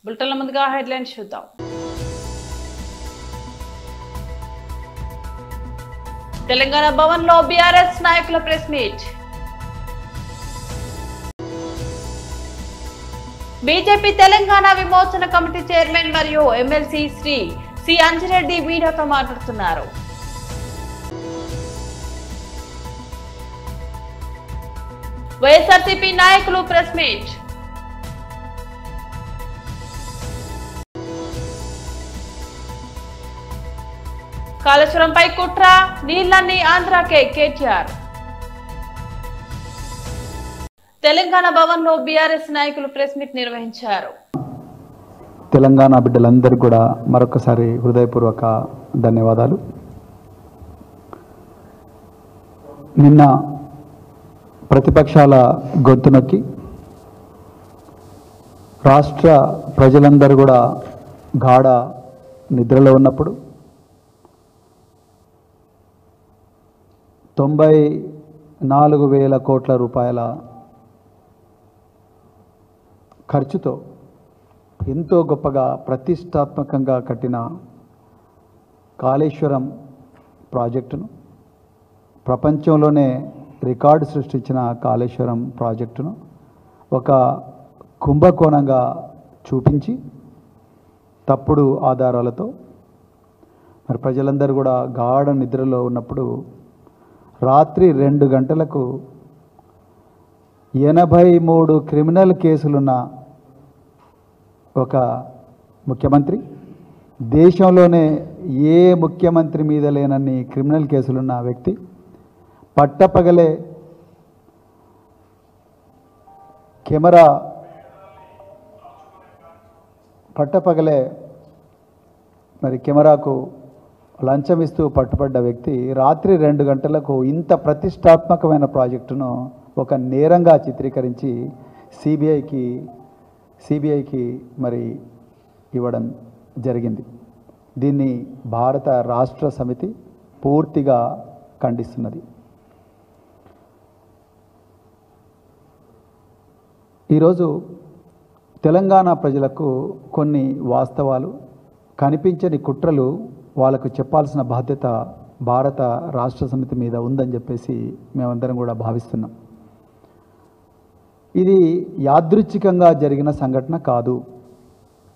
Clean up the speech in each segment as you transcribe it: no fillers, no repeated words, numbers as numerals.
బులెటిన్ల ముందుగా హెడ్లైన్స్ చూద్దాం. తెలంగాణ భవన్ లో బీఆర్ఎస్ నాయకుల ప్రెస్ మీట్. బీజేపీ తెలంగాణ విమోచన కమిటీ చైర్మన్ మరియు ఎమ్మెల్సీ శ్రీ సి అంజిరెడ్డి మీడియాతో మాట్లాడుతున్నారు. వైఎస్ఆర్సీపీ నాయకులు ప్రెస్ మీట్. కాళేశ్వరంపై కుట్ర, నీళ్లన్నీ ఆంధ్రాకే కేటీఆర్. తెలంగాణ భవన్ లో బీఆర్ఎస్ నాయకులు ప్రెస్ మీట్ నిర్వహించారు. తెలంగాణ బిడ్డలందరూ కూడా మరొకసారి హృదయపూర్వక ధన్యవాదాలు. నిన్న ప్రతిపక్షాల గొంతు నొక్కి రాష్ట్ర ప్రజలందరూ కూడా గాఢ నిద్రలో ఉన్నప్పుడు 94,000 కోట్ల రూపాయల ఖర్చుతో ఎంతో గొప్పగా ప్రతిష్టాత్మకంగా కట్టిన కాళేశ్వరం ప్రాజెక్టును, ప్రపంచంలోనే రికార్డు సృష్టించిన కాళేశ్వరం ప్రాజెక్టును ఒక కుంభకోణంగా చూపించి తప్పుడు ఆధారాలతో మరి ప్రజలందరూ కూడా గాఢ నిద్రలో ఉన్నప్పుడు రాత్రి 2 గంటలకు 83 క్రిమినల్ కేసులున్న ఒక ముఖ్యమంత్రి, దేశంలోనే ఏ ముఖ్యమంత్రి మీద లేనన్ని క్రిమినల్ కేసులున్న వ్యక్తి పట్టపగలే మరి కెమెరాకు లంచం ఇస్తూ పట్టుబడ్డ వ్యక్తి రాత్రి 2 గంటలకు ఇంత ప్రతిష్టాత్మకమైన ప్రాజెక్టును ఒక నేరంగా చిత్రీకరించి సిబిఐకి మరి ఇవ్వడం జరిగింది. దీన్ని భారత రాష్ట్ర సమితి పూర్తిగా ఖండిస్తున్నది. ఈరోజు తెలంగాణ ప్రజలకు కొన్ని వాస్తవాలు, కనిపించని కుట్రలు వాళ్ళకు చెప్పాల్సిన బాధ్యత భారత రాష్ట్ర సమితి మీద ఉందని చెప్పేసి మేమందరం కూడా భావిస్తున్నాం. ఇది యాదృచ్ఛికంగా జరిగిన సంఘటన కాదు.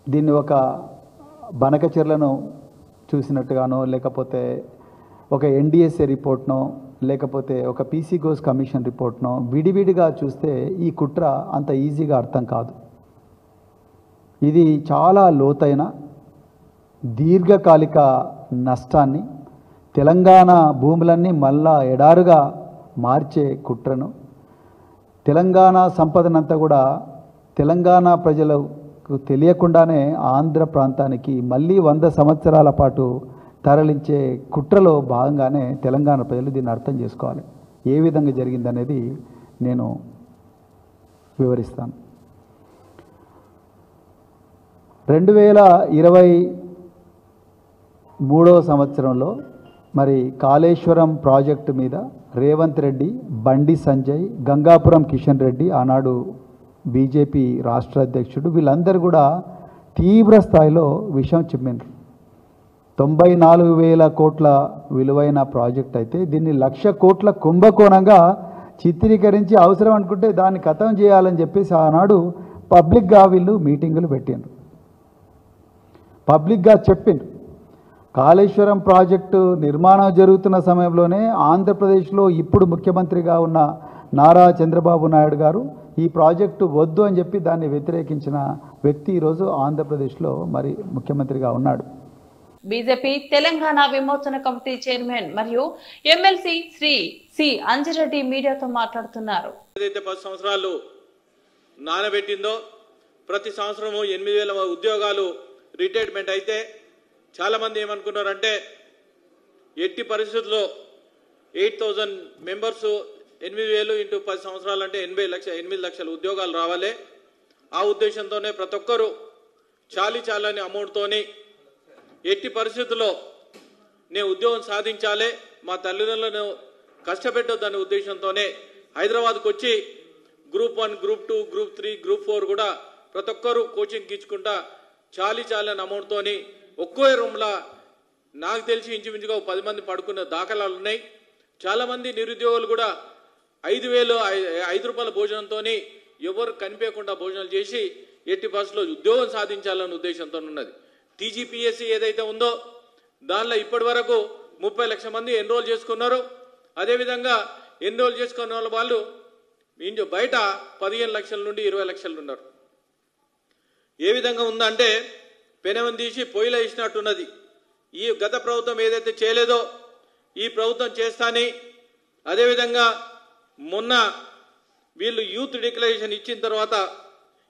దీన్ని ఒక బనకచెర్లను చూసినట్టుగానో, లేకపోతే ఒక ఎన్డిఎస్ఏ రిపోర్ట్నో, లేకపోతే ఒక పీసీ ఘోష్ కమిషన్ రిపోర్ట్నో విడివిడిగా చూస్తే ఈ కుట్ర అంత ఈజీగా అర్థం కాదు. ఇది చాలా లోతైన దీర్ఘకాలిక నష్టాన్ని, తెలంగాణ భూములన్నీ మళ్ళా ఎడారుగా మార్చే కుట్రను, తెలంగాణ సంపదనంతా కూడా తెలంగాణ ప్రజలకు తెలియకుండానే ఆంధ్ర ప్రాంతానికి మళ్ళీ 100 సంవత్సరాల పాటు తరలించే కుట్రలో భాగంగానే తెలంగాణ ప్రజలు దీన్ని అర్థం చేసుకోవాలి. ఏ విధంగా జరిగిందనేది నేను వివరిస్తాను. 2023వ సంవత్సరంలో మరి కాళేశ్వరం ప్రాజెక్టు మీద రేవంత్ రెడ్డి, బండి సంజయ్, గంగాపురం కిషన్ రెడ్డి, ఆనాడు బీజేపీ రాష్ట్ర అధ్యక్షుడు, వీళ్ళందరూ కూడా తీవ్ర స్థాయిలో విషం చిమ్మిండ్రు. 94,000 కోట్ల విలువైన ప్రాజెక్ట్ అయితే దీన్ని 1,00,000 కోట్ల కుంభకోణంగా చిత్రీకరించి అవసరం అనుకుంటే దాన్ని ఖతం చేయాలని చెప్పేసి ఆనాడు పబ్లిక్గా వీళ్ళు మీటింగులు పెట్టిండ్రు, పబ్లిక్గా చెప్పిండ్రు. కాళేశ్వరం ప్రాజెక్టు నిర్మాణం జరుగుతున్న సమయంలోనే ఆంధ్రప్రదేశ్లో ఇప్పుడు ముఖ్యమంత్రిగా ఉన్న నారా చంద్రబాబు నాయుడు గారు ఈ ప్రాజెక్టు వద్దు అని చెప్పి దాన్ని వ్యతిరేకించిన వ్యక్తి ఈరోజు ఆంధ్రప్రదేశ్లో మరి ముఖ్యమంత్రిగా ఉన్నాడు. బీజేపీ తెలంగాణ విమోచన కమిటీ చైర్మన్ మరియు ఎమ్మెల్సీ శ్రీ సి అంజిరెడ్డి మీడియాతో మాట్లాడుతున్నారు. ఏదైతే 10 సంవత్సరాలు నానబెట్టిందో ప్రతి సంవత్సరము 8,000 ఉద్యోగాలు రిటైర్మెంట్ అయితే చాలామంది ఏమనుకున్నారంటే ఎట్టి పరిస్థితుల్లో 8,000 మెంబర్స్ 8,000 ఇంటూ 10 సంవత్సరాలు అంటే 8 లక్షల ఉద్యోగాలు రావాలి. ఆ ఉద్దేశంతోనే ప్రతి ఒక్కరూ చాలని అమౌంట్తోని ఎట్టి పరిస్థితుల్లో నేను ఉద్యోగం సాధించాలి, మా తల్లిదండ్రులను కష్టపెట్టొద్దనే ఉద్దేశంతోనే హైదరాబాద్కు వచ్చి గ్రూప్ 1, గ్రూప్ 2, గ్రూప్ 3, గ్రూప్ 4 కూడా ప్రతి ఒక్కరు కోచింగ్ ఇచ్చుకుంటా చాలని అమౌంట్తోని ఒక్కో రూమ్లో నాకు తెలిసి ఇంచుమించుగా 10 మంది పడుకున్న దాఖలాలు ఉన్నాయి. చాలామంది నిరుద్యోగులు కూడా 5 రూపాయల భోజనంతో ఎవరు కనిపించకుండా భోజనాలు చేసి ఎట్టి బస్సులో ఉద్యోగం సాధించాలన్న ఉద్దేశంతో ఉన్నది. టీజీపీఎస్సీ ఏదైతే ఉందో దానిలో ఇప్పటి వరకు 30 లక్షల మంది ఎన్రోల్ చేసుకున్నారు. అదేవిధంగా ఎన్రోల్ చేసుకున్న వాళ్ళు బయట 15 లక్షల నుండి 20 లక్షలు ఉన్నారు. ఏ విధంగా ఉందంటే పెనవం తీసి పొయ్యిలో ఇచ్చినట్టున్నది. ఈ గత ప్రభుత్వం ఏదైతే చేయలేదో ఈ ప్రభుత్వం చేస్తాని. అదేవిధంగా మొన్న వీళ్ళు యూత్ డిక్లరేషన్ ఇచ్చిన తర్వాత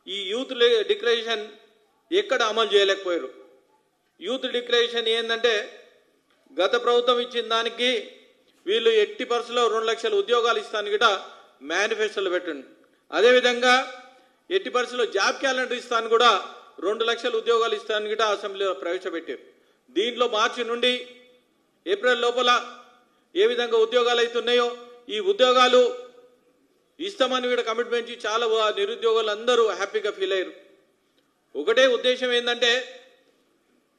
ఈ యూత్ డిక్లరేషన్ ఎక్కడ అమలు చేయలేకపోయారు. యూత్ డిక్లరేషన్ ఏంటంటే గత ప్రభుత్వం ఇచ్చిన దానికి వీళ్ళు ఎట్టి పరిస్థితుల్లో 2 లక్షల ఉద్యోగాలు ఇస్తాను గిట మేనిఫెస్టోలో పెట్టండి. అదేవిధంగా ఎట్టి పరిస్థితుల్లో జాబ్ క్యాలెండర్ ఇస్తాను కూడా 2 లక్షల ఉద్యోగాలు ఇస్తాను గిట అసెంబ్లీలో ప్రవేశపెట్టారు. దీంట్లో మార్చి నుండి ఏప్రిల్ లోపల ఏ విధంగా ఉద్యోగాలు అవుతున్నాయో ఈ ఉద్యోగాలు ఇస్తామని కూడా కమిట్మెంట్ ఇచ్చి చాలా నిరుద్యోగులు అందరూ హ్యాపీగా ఫీల్ అయ్యారు. ఒకటే ఉద్దేశం ఏంటంటే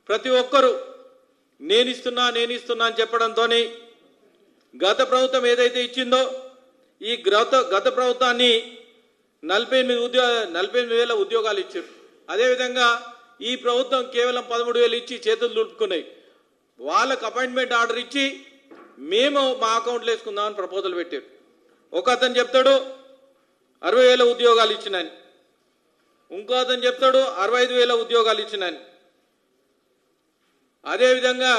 ప్రతి ఒక్కరూ నేను ఇస్తున్నా అని చెప్పడంతో గత ప్రభుత్వం ఏదైతే ఇచ్చిందో ఈ గత ప్రభుత్వాన్ని 48,000 ఉద్యోగాలు ఇచ్చారు. అదేవిధంగా ఈ ప్రభుత్వం కేవలం 13,000 ఇచ్చి చేతులు దులుపుకున్నాయి. వాళ్ళకు అపాయింట్మెంట్ ఆర్డర్ ఇచ్చి మేము మా అకౌంట్లో వేసుకుందామని ప్రపోజల్ పెట్టారు. ఒక అతను చెప్తాడు 60,000 ఉద్యోగాలు ఇచ్చినాను, ఇంకో అతను చెప్తాడు 65,000 ఉద్యోగాలు ఇచ్చినాను. అదేవిధంగా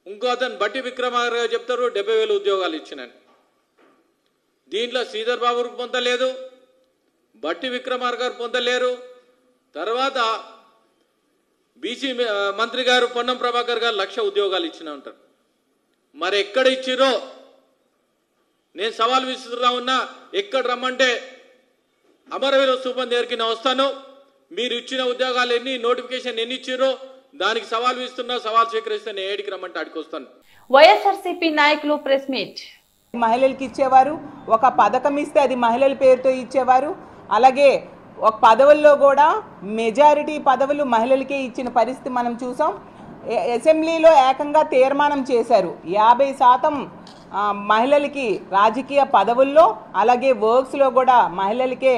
ఇంకో అతను బట్టి విక్రమార్క గారు చెప్తారు 70,000 ఉద్యోగాలు ఇచ్చినాను. దీంట్లో శ్రీధర్ బాబుకు పొందలేదు, బట్టి విక్రమార్క గారు పొందలేరు. తర్వాత బీసీ మంత్రి గారు పొన్నం ప్రభాకర్ గారు 1,00,000 ఉద్యోగాలు ఇచ్చిన ఉంటారు. మరి ఎక్కడ ఇచ్చిరో నేను సవాల్ విసురుతా ఉన్నా. ఎక్కడ రమ్మంటే అమరవీర స్థూపం దగ్గరికి నేను వస్తాను. మీరు ఇచ్చిన ఉద్యోగాలు ఎన్ని, నోటిఫికేషన్ ఎన్ని ఇచ్చిరో దానికి సవాల్ విస్తున్నా. సవాల్ స్వీకరిస్తే నేను ఏడికి రమ్మంటే అడిగి వస్తాను. వైఎస్ఆర్సీపీ నాయకులు ప్రెస్ మీట్. మహిళలకు ఇచ్చేవారు, ఒక పథకం ఇస్తే అది మహిళల పేరుతో ఇచ్చేవారు. అలాగే ఒక పదవుల్లో కూడా మెజారిటీ పదవులు మహిళలకే ఇచ్చిన పరిస్థితి మనం చూసాం. అసెంబ్లీలో ఏకంగా తీర్మానం చేశారు 50% మహిళలకి రాజకీయ పదవుల్లో, అలాగే వర్క్స్లో కూడా మహిళలకే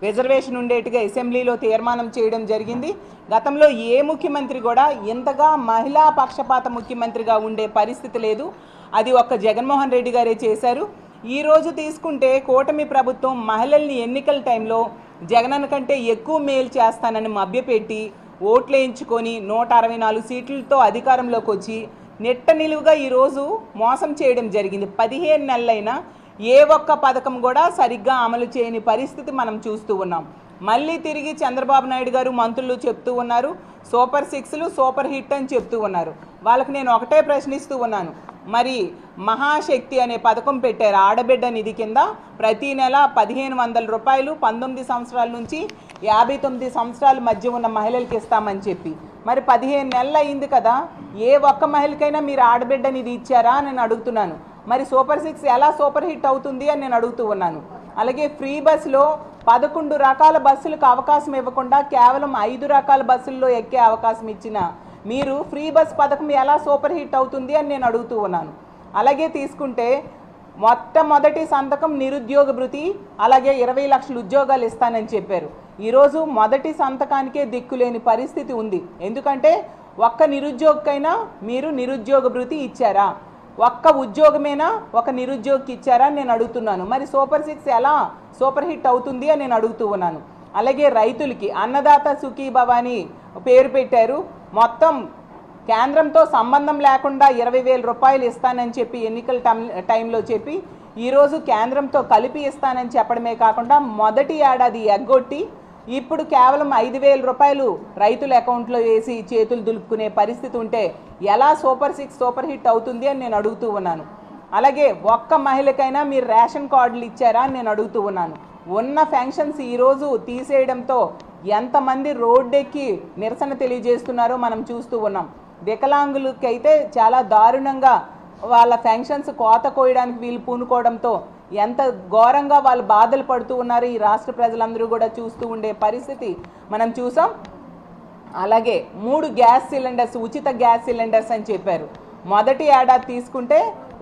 రిజర్వేషన్ ఉండేట్టుగా అసెంబ్లీలో తీర్మానం చేయడం జరిగింది. గతంలో ఏ ముఖ్యమంత్రి కూడా ఇంతగా మహిళా పక్షపాత ముఖ్యమంత్రిగా ఉండే పరిస్థితి లేదు. అది ఒక్క జగన్మోహన్ రెడ్డి గారే చేశారు. ఈరోజు తీసుకుంటే కూటమి ప్రభుత్వం మహిళల్ని ఎన్నికల టైంలో జగనన్న కంటే ఎక్కువ మేలు చేస్తానని మభ్యపెట్టి ఓట్లు వేయించుకొని 164 సీట్లతో అధికారంలోకి వచ్చి నెట్ట నిలువుగా ఈరోజు మోసం చేయడం జరిగింది. 15 నెలలైనా ఏ ఒక్క పథకం కూడా సరిగ్గా అమలు చేయని పరిస్థితి మనం చూస్తూ ఉన్నాం. మళ్ళీ తిరిగి చంద్రబాబు నాయుడు గారు మంత్రులు చెప్తూ ఉన్నారు సూపర్ 6లు సూపర్ హిట్ అని చెప్తూ ఉన్నారు. వాళ్ళకి నేను ఒకటే ప్రశ్నిస్తూ ఉన్నాను, మరి మహాశక్తి అనే పథకం పెట్టారు ఆడబిడ్డ నిధి కింద. ప్రతి నెల 1,500 రూపాయలు 19 సంవత్సరాల నుంచి 59 సంవత్సరాల మధ్య ఉన్న మహిళలకు ఇస్తామని చెప్పి, మరి 15 నెలలు అయింది కదా, ఏ ఒక్క మహిళకైనా మీరు ఆడబిడ్డ నిధి ఇచ్చారా అని నేను అడుగుతున్నాను. మరి సూపర్ 6 ఎలా సూపర్ హిట్ అవుతుంది అని నేను అడుగుతూ ఉన్నాను. అలాగే ఫ్రీ బస్సులో 11 రకాల బస్సులకు అవకాశం ఇవ్వకుండా కేవలం 5 రకాల బస్సుల్లో ఎక్కే అవకాశం ఇచ్చిన మీరు ఫ్రీ బస్ పథకం ఎలా సూపర్ హిట్ అవుతుంది అని నేను అడుగుతూ ఉన్నాను. అలాగే తీసుకుంటే మొట్టమొదటి సంతకం నిరుద్యోగ భృతి, అలాగే 20 లక్షల ఉద్యోగాలు ఇస్తానని చెప్పారు. ఈరోజు మొదటి సంతకానికే దిక్కులేని పరిస్థితి ఉంది. ఎందుకంటే ఒక్క నిరుద్యోగికైనా మీరు నిరుద్యోగ భృతి ఇచ్చారా, ఒక్క ఉద్యోగమేనా ఒక నిరుద్యోగికి ఇచ్చారా అని నేను అడుగుతున్నాను. మరి సూపర్ 6 ఎలా సూపర్ హిట్ అవుతుంది అని నేను అడుగుతూ ఉన్నాను. అలాగే రైతులకి అన్నదాత సుఖీభవ అని పేరు పెట్టారు. మొత్తం కేంద్రంతో సంబంధం లేకుండా 20,000 రూపాయలు ఇస్తానని చెప్పి ఎన్నికల టైంలో చెప్పి ఈరోజు కేంద్రంతో కలిపి ఇస్తానని చెప్పడమే కాకుండా మొదటి ఏడాది ఎగ్గొట్టి ఇప్పుడు కేవలం 5,000 రూపాయలు రైతుల అకౌంట్లో వేసి చేతులు దులుపుకునే పరిస్థితి ఉంటే ఎలా సూపర్ 6 సూపర్ హిట్ అవుతుంది అని నేను అడుగుతూ ఉన్నాను. అలాగే ఒక్క మహిళకైనా మీరు రేషన్ కార్డులు ఇచ్చారా అని నేను అడుగుతూ ఉన్నాను. ఉన్న ఫంక్షన్స్ ఈరోజు తీసేయడంతో ఎంతమంది రోడ్డెక్కి నిరసన తెలియజేస్తున్నారో మనం చూస్తూ ఉన్నాం. వికలాంగులకైతే చాలా దారుణంగా వాళ్ళ ఫంక్షన్స్ కోత కోయడానికి వీళ్ళు పూనుకోవడంతో ఎంత ఘోరంగా వాళ్ళు బాధలు పడుతూ ఉన్నారు ఈ రాష్ట్ర ప్రజలందరూ కూడా చూస్తూ ఉండే పరిస్థితి మనం చూసాం. అలాగే 3 గ్యాస్ సిలిండర్స్, ఉచిత గ్యాస్ సిలిండర్స్ అని చెప్పారు. మొదటి ఏడాది తీసుకుంటే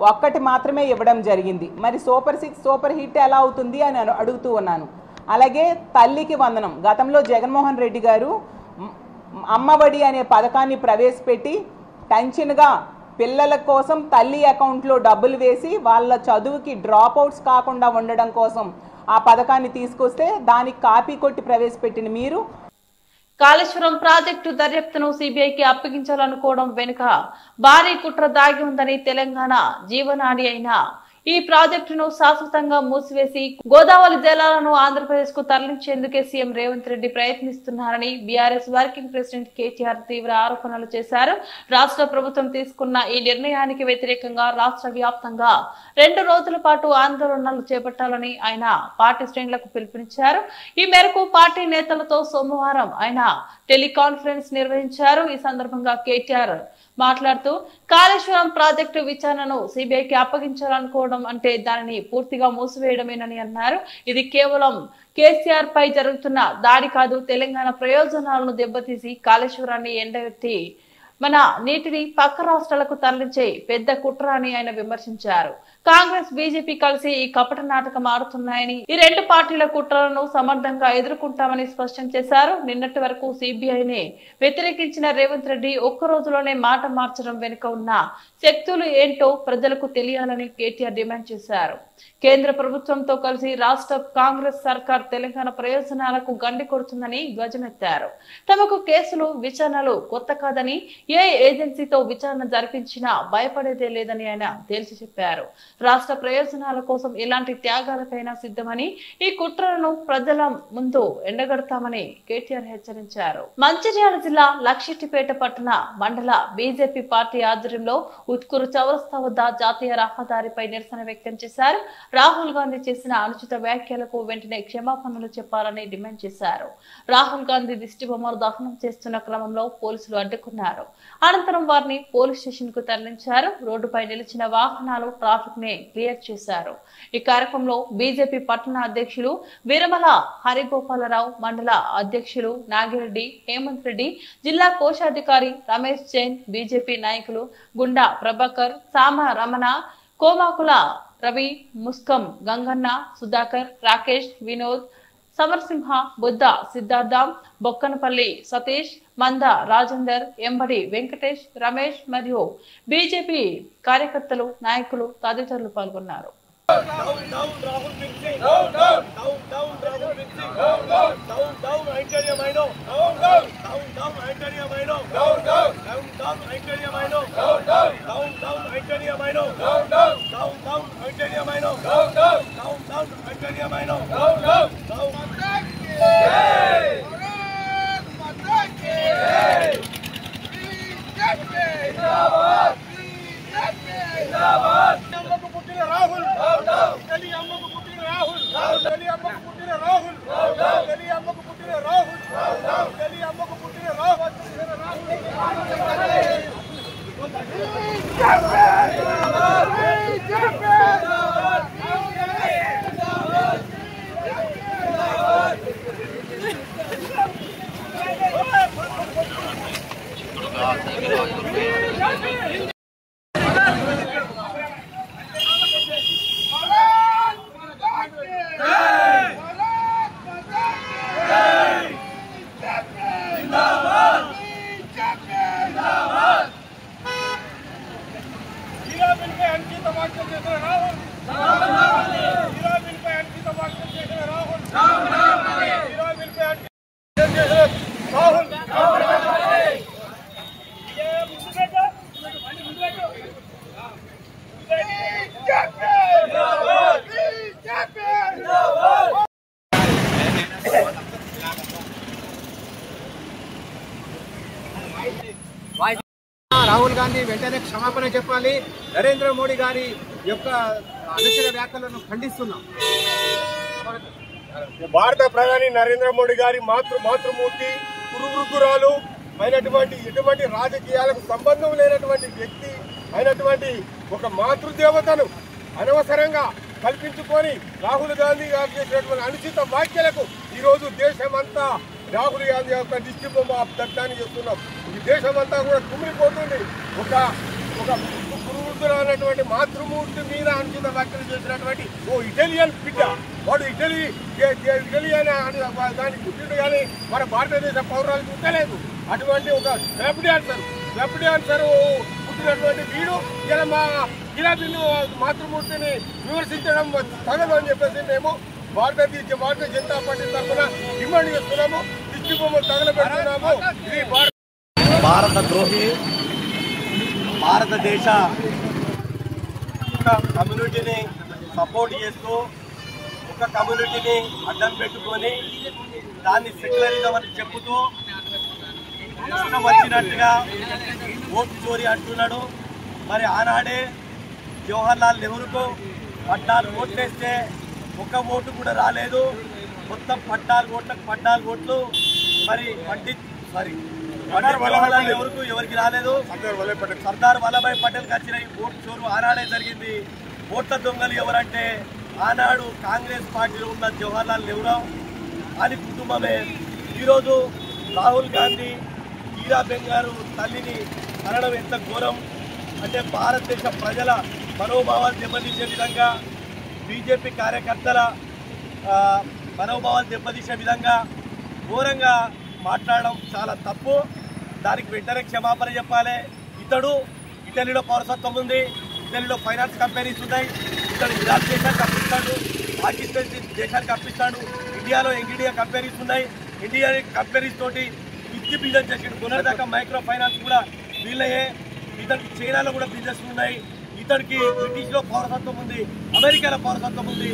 ఒక్కటి మాత్రమే ఇవ్వడం జరిగింది. మరి సూపర్ 6 సూపర్ హిట్ ఎలా అవుతుంది అని అడుగుతూ ఉన్నాను. అలాగే తల్లికి వందనం, గతంలో జగన్మోహన్ రెడ్డి గారు అమ్మఒడి అనే పథకాన్ని ప్రవేశపెట్టి టెన్షన్గా పిల్లల కోసం తల్లి అకౌంట్లో డబ్బులు వేసి వాళ్ళ చదువుకి డ్రాప్ అవుట్స్ కాకుండా ఉండడం కోసం ఆ పథకాన్ని తీసుకొస్తే దానికి కాపీ కొట్టి ప్రవేశపెట్టిన మీరు కాళేశ్వరం ప్రాజెక్టు దర్యాప్తును సిబిఐకి అప్పగించాలనుకోవడం వెనుక భారీ కుట్ర దాగి ఉందని తెలంగాణ జీవనాడి అయిన ఈ ప్రాజెక్టును శాశ్వతంగా మూసివేసి గోదావరి జలాలను ఆంధ్రప్రదేశ్ కు తరలించేందుకే సీఎం రేవంత్ రెడ్డి ప్రయత్నిస్తున్నారని బీఆర్ఎస్ వర్కింగ్ ప్రెసిడెంట్ కేటీఆర్ తీవ్ర ఆరోపణలు చేశారు. రాష్ట్ర ప్రభుత్వం తీసుకున్న ఈ నిర్ణయానికి వ్యతిరేకంగా రాష్ట్ర వ్యాప్తంగా 2 రోజుల పాటు ఆందోళనలు చేపట్టాలని ఆయన పార్టీ శ్రేణులకు పిలుపునిచ్చారు. ఈ మేరకు పార్టీ నేతలతో సోమవారం ఆయన టెలికాన్ఫరెన్స్ నిర్వహించారు. ఈ సందర్భంగా కేటీఆర్ మాట్లాడుతూ కాళేశ్వరం ప్రాజెక్టు విచారణను సిబిఐకి అప్పగించాలనుకోవడం అంటే దానిని పూర్తిగా మూసివేయడమేనని అన్నారు. ఇది కేవలం కేసీఆర్ పై జరుగుతున్న దాడి కాదు, తెలంగాణ ప్రయోజనాలను దెబ్బతీసి కాళేశ్వరాన్ని ఎండగట్టి మన నీటిని పక్క రాష్ట్రాలకు తరలించే పెద్ద కుట్ర అని ఆయన విమర్శించారు. కాంగ్రెస్ బీజేపీ కలిసి ఈ కపట నాటకం ఆడుతున్నాయని, ఈ 2 పార్టీల కుట్రలను సమర్థంగా ఎదుర్కొంటామని స్పష్టం చేశారు. నిన్నటి వరకు సిబిఐని వ్యతిరేకించిన రేవంత్ రెడ్డి ఒక్క రోజులోనే మాట మార్చడం వెనుక ఉన్న శక్తులు ఏంటో ప్రజలకు తెలియాలని కేటీఆర్ డిమాండ్ చేశారు. కేంద్ర ప్రభుత్వంతో కలిసి రాష్ట్ర కాంగ్రెస్ సర్కార్ తెలంగాణ ప్రయోజనాలకు గండి కొడుతుందని ధ్వజమెత్తారు. తమకు కేసులు విచారణలు కొత్త కాదని, ఏ ఏజెన్సీతో విచారణ జరిపించినా భయపడేదే లేదని ఆయన తేల్చి చెప్పారు. రాష్ట్ర ప్రయోజనాల కోసం ఎలాంటి త్యాగాలకైనా సిద్ధమని, ఈ కుట్రలను ప్రజల ముందు ఎండగడతామని కేటీఆర్ హెచ్చరించారు. మంచిర్యాల జిల్లా లక్షెట్టిపేట పట్టణ మండల బీజేపీ పార్టీ ఆధ్వర్యంలో ఉత్కూరు చౌరస్తా వద్ద జాతీయ రహదారిపై నిరసన వ్యక్తం చేశారు. రాహుల్ గాంధీ చేసిన అనుచిత వ్యాఖ్యలకు వెంటనే క్షమాపణలు చెప్పాలని డిమాండ్ చేశారు. రాహుల్ గాంధీ దిష్టి బొమ్మలు దహనం చేస్తున్న క్రమంలో పోలీసులు అడ్డుకున్నారు. అనంతరం వారిని పోలీస్ స్టేషన్ కు తరలించారు. రోడ్డుపై నిలిచిన వాహనాలు ట్రాఫిక్ ని క్లియర్ చేశారు. ఈ కార్యక్రమంలో బీజేపీ పట్టణ అధ్యక్షులు వీరమల హరిగోపాలరావు, మండల అధ్యక్షులు నాగిరెడ్డి, హేమంత్ రెడ్డి, జిల్లా కోశాధికారి రమేష్ జైన్, బీజేపీ నాయకులు గుండా ప్రభాకర్, సామ రమణ, కోమాకుల రవి, ముస్కం గంగన్న, సుధాకర్, రాకేష్, వినోద్, సమర్సింహ, బుద్ధ సిద్ధార్థ, బొక్కనపల్లి సతీష్, మంద రాజేందర్, ఎంబడి వెంకటేష్, రమేష్ మరియు బీజేపీ కార్యకర్తలు, నాయకులు తదితరులు పాల్గొన్నారు. రాహుల్ గాంధీ వెంటనే క్షమాపణ చెప్పాలి. నరేంద్ర మోడీ గారి యొక్క అనుచిత వ్యాఖ్యలను ఖండిస్తున్నాం. భారత ప్రధాని నరేంద్ర మోడీ గారి మాతృమూర్తి, కురువృద్ధురాలు అయినటువంటి ఎటువంటి రాజకీయాలకు సంబంధం లేనటువంటి వ్యక్తి అయినటువంటి ఒక మాతృదేవతను అనవసరంగా కల్పించుకొని రాహుల్ గాంధీ గారు చేసినటువంటి అనుచిత వ్యాఖ్యలకు ఈరోజు దేశమంతా రాహుల్ గాంధీ యొక్క దిష్టి బొమ్మ దగ్ధాన్ని చేస్తున్నాం. ఈ దేశమంతా కూడా కుమిలిపోతుంది. ఒక పురుగుతున్నటువంటి మాతృమూర్తి మీద అనుచిత వ్యాఖ్యలు చేసినటువంటి ఓ ఇటాలియన్ బిడ్డ, వాడు ఇటాలియన్ అని దాన్ని పుట్టిండు కానీ మన భారతదేశ పౌరాలకు పుట్టలేదు. అటువంటి ఒక క్లబ్ డాన్సర్ పుట్టినటువంటి వీడు ఇలా మా గిలాబీలు మాతృమూర్తిని విమర్శించడం తగదు అని చెప్పేసి మేము భారతీయ జనతా పార్టీ తరఫున డిమాండ్ చేస్తున్నాము. దిష్టి బొమ్మలు తగలబెడుతున్నాము. ఇది భారత ద్రోహి, భారతదేశ కమ్యూనిటీని సపోర్ట్ చేస్తూ ఒక కమ్యూనిటీని అడ్డం పెట్టుకొని దాన్ని సెక్యులరిజం అని చెప్పుతూ ఇష్టం వచ్చినట్టుగా ఓటు చోరీ అంటున్నాడు. మరి ఆనాడే జవహర్లాల్ నెహ్రూకు 14 ఓట్లు వేస్తే ఒక్క ఓటు కూడా రాలేదు. మొత్తం 14 ఓట్లు మరి జవహర్లాల్ నెహ్రూకు ఎవరికి రాలేదు. సర్దార్ వల్లభాయ్ పటేల్కి వచ్చిన ఓటు చోరు ఆనాడే జరిగింది. ఓట్ల దొంగలు ఎవరంటే ఆనాడు కాంగ్రెస్ పార్టీలో ఉన్న జవహర్లాల్ నెహ్రూ అని కుటుంబమే. ఈరోజు రాహుల్ గాంధీ హీరా బెంగారు తల్లిని అనడం ఎంత ఘోరం అంటే భారతదేశ ప్రజల మనోభావాలు దెబ్బతీసే విధంగా, బీజేపీ కార్యకర్తల మనోభావాలు దెబ్బతీసే విధంగా ఘోరంగా మాట్లాడడం చాలా తప్పు. దానికి వెంటనే క్షమాపణ చెప్పాలి. ఇతడు ఇటలీలో పౌరసత్వం ఉంది, ఇటలీలో ఫైనాన్స్ కంపెనీస్ ఉన్నాయి, ఇతడు ఇరాక్ దేశానికి అప్పిస్తాడు, పాకిస్తాన్ దేశానికి అప్పిస్తాడు, ఇండియాలో ఇండియా కంపెనీస్ ఉన్నాయి, ఇండియా కంపెనీస్ తోటి ఇచ్చి బిజినెస్ చేసాడు. కొనదాకా మైక్రో ఫైనాన్స్ కూడా వీళ్ళయే. ఇతనికి చైనాలో కూడా బిజినెస్ ఉన్నాయి. ఇతనికి బ్రిటిష్లో పౌరసత్వం ఉంది, అమెరికాలో పౌరసత్వం ఉంది.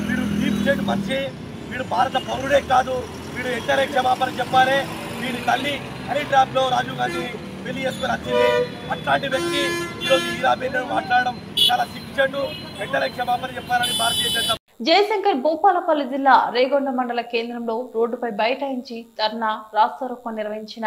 వీడు డీప్ స్టేట్ మనిషి, వీడు భారత పౌరుడే కాదు. వీడు వెంటనే క్షమాపణ చెప్పాలి. వీడి తల్లి హనీ ట్రాప్లో రాజీవ్ గాంధీ పెళ్లి చేసుకుని వచ్చింది. అట్లాంటి వ్యక్తి ఈరోజు హీరా బెంగారు మాట్లాడడం చాలా సిగ్గుచేటు. వెంటనే క్షమాపణ చెప్పాలని భారతీయ జనతా జయశంకర్ భూపాలపల్లి జిల్లా రేగొండ మండల కేంద్రంలో రోడ్డుపై బైఠాయించి ధర్నా రాస్తారోకో నిర్వహించిన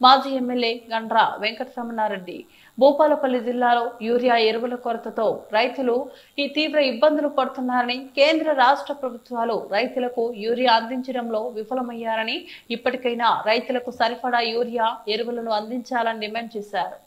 మాజీ ఎమ్మెల్యే గండ్ర వెంకటరమణారెడ్డి. భూపాలపల్లి జిల్లాలో యూరియా ఎరువుల కొరతతో రైతులు ఈ తీవ్ర ఇబ్బందులు పడుతున్నారని, కేంద్ర రాష్ట్ర ప్రభుత్వాలు రైతులకు యూరియా అందించడంలో విఫలమయ్యారని, ఇప్పటికైనా రైతులకు సరిపడా యూరియా ఎరువులను అందించాలని డిమాండ్ చేశారు.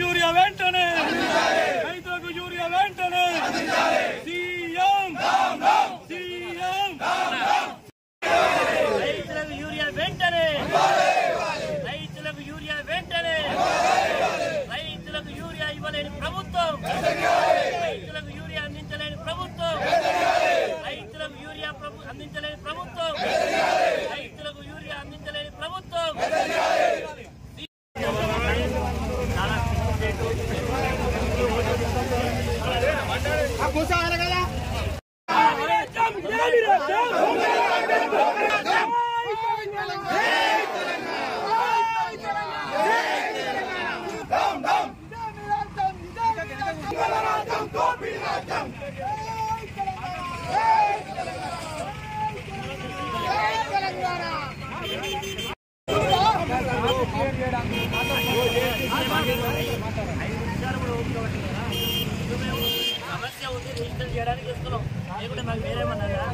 యూరియా వెంటనే, రైతులకు యూరియా వెంటనే, సీఎం రైతులకు యూరియా వెంటనే, రైతులకు యూరియా వెంటనే, రైతులకు యూరియా ఇవ్వలేని ప్రభుత్వం, రైతులకు యూరియా అందించలేని ప్రభుత్వం, రైతులకు యూరియా అందించలేని ప్రభుత్వం, రైతులకు యూరియా అందించలేని ప్రభుత్వం. సమస్య ఉంది, రిజిస్టర్ చేయడానికి ఇస్తున్నాం. లేకుంటే మాకు వేరేమన్నారా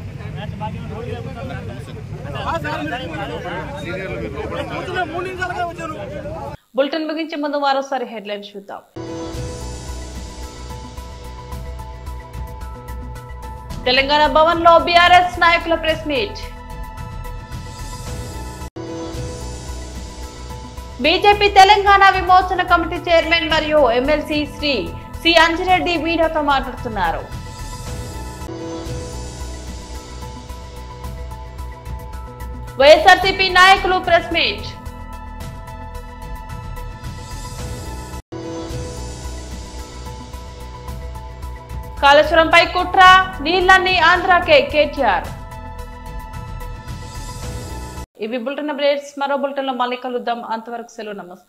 బులెటిన్ ముగించే ముందు మరోసారి హెడ్లైన్స్ చూద్దాం. తెలంగాణ భవన్ లో బీఆర్ఎస్ నాయకుల ప్రెస్ మీట్. బీజేపీ తెలంగాణ విమోచన కమిటీ చైర్మన్ మరియు ఎమ్మెల్సీ శ్రీ సి అంజిరెడ్డి మీడియాతో మాట్లాడుతున్నారు. వైఎస్ఆర్సీపీ నాయకులు ప్రెస్ మీట్. కాళేశ్వరంపై కుట్ర, నీళ్లన్నీ ఆంధ్రాకే కేటీఆర్. ఇవి బులెటిన్ అప్డేట్స్. మరో బులెటిన్ లో మళ్ళీ కలుద్దాం. అంతవరకు సెలవు, నమస్తే.